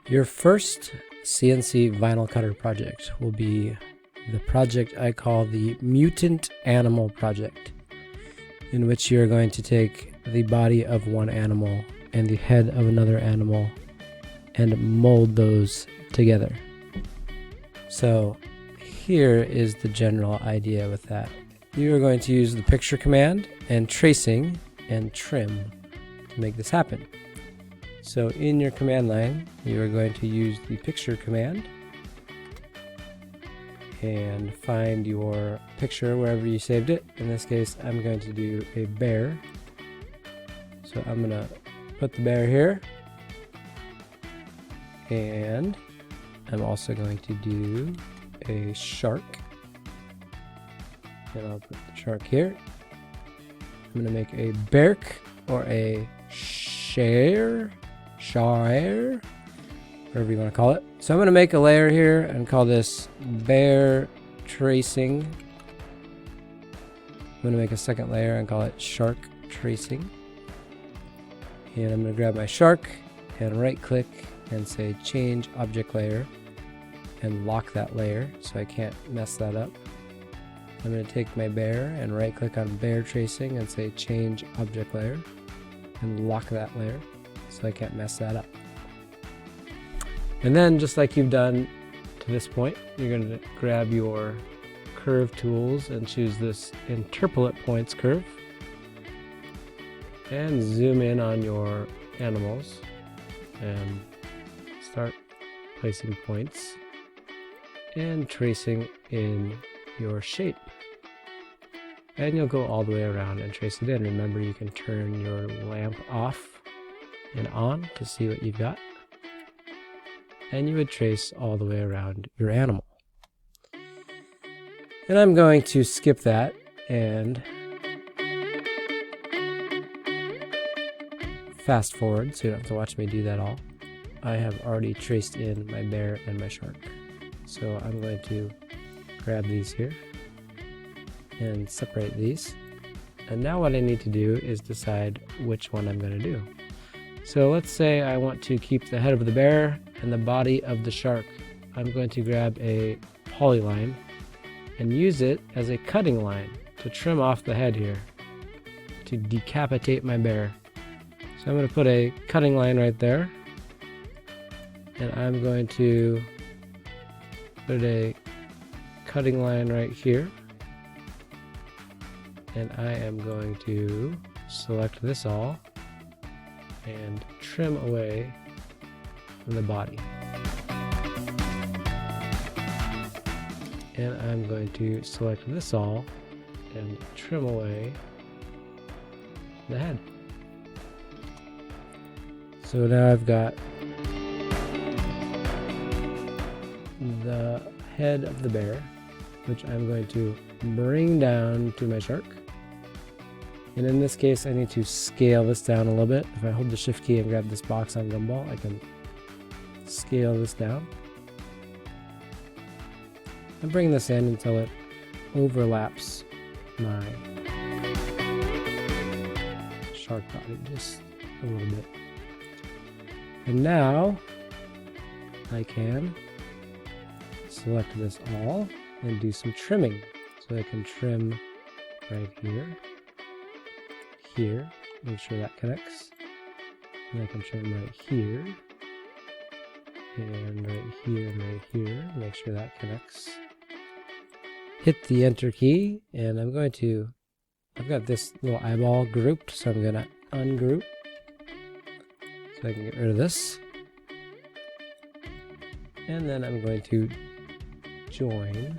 Your first CNC vinyl cutter project will be the project I call the Mutant Animal Project, in which you're going to take the body of one animal and the head of another animal and mold those together. So here is the general idea with that. You are going to use the picture command and tracing and trim to make this happen. So in your command line, you are going to use the picture command and find your picture wherever you saved it. In this case, I'm going to do a bear. So I'm going to put the bear here. And I'm also going to do a shark. And I'll put the shark here. I'm going to make a berk or a share, whatever you want to call it. So I'm going to make a layer here and call this bear tracing. I'm going to make a second layer and call it shark tracing. And I'm going to grab my shark and right click and say change object layer and lock that layer so I can't mess that up. I'm going to take my bear and right click on bear tracing and say change object layer and lock that layer so I can't mess that up. And then just like you've done to this point, you're going to grab your curve tools and choose this interpolate points curve and zoom in on your animals and start placing points and tracing in your shape. And you'll go all the way around and trace it in. Remember, you can turn your lamp off and on to see what you've got. And you would trace all the way around your animal. And I'm going to skip that and fast forward so you don't have to watch me do that all. I have already traced in my bear and my shark. So I'm going to grab these here and separate these. And now what I need to do is decide which one I'm going to do. So let's say I want to keep the head of the bear and the body of the shark. I'm going to grab a polyline and use it as a cutting line to trim off the head here to decapitate my bear. So I'm going to put a cutting line right there, and I'm going to put a cutting line right here, and I am going to select this all and trim away from the body. And I'm going to select this all and trim away the head. So now I've got the head of the bear, which I'm going to bring down to my shark. And in this case, I need to scale this down a little bit. If I hold the shift key and grab this box on Gumball, I can scale this down. And bring this in until it overlaps my shark body just a little bit. And now I can select this all and do some trimming. So I can trim right here, here, make sure that connects. And I can trim right here, and right here, and right here, make sure that connects. Hit the enter key, and I've got this little eyeball grouped, so I'm gonna ungroup so I can get rid of this. And then I'm going to join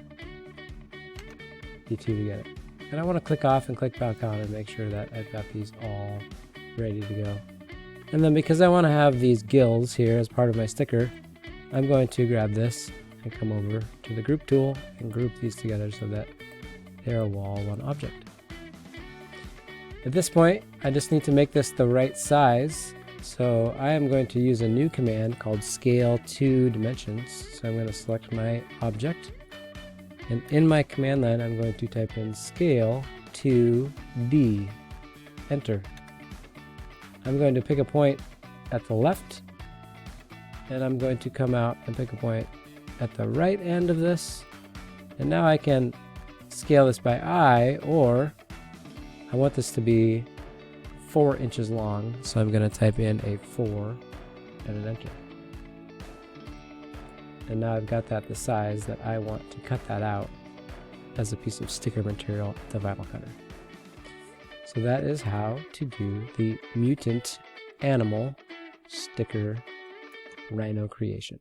the two together. And I want to click off and click back on and make sure that I've got these all ready to go. And then because I want to have these gills here as part of my sticker, I'm going to grab this and come over to the group tool and group these together so that they're all one object. At this point, I just need to make this the right size. So I am going to use a new command called scale to dimensions. So I'm going to select my object. And in my command line, I'm going to type in scale to D. Enter. I'm going to pick a point at the left and I'm going to come out and pick a point at the right end of this, and now I can scale this by eye, or I want this to be 4 inches long, so I'm going to type in a 4 and an enter. And now I've got that the size that I want to cut that out as a piece of sticker material at the vinyl cutter. So that is how to do the mutant animal sticker rhino creation.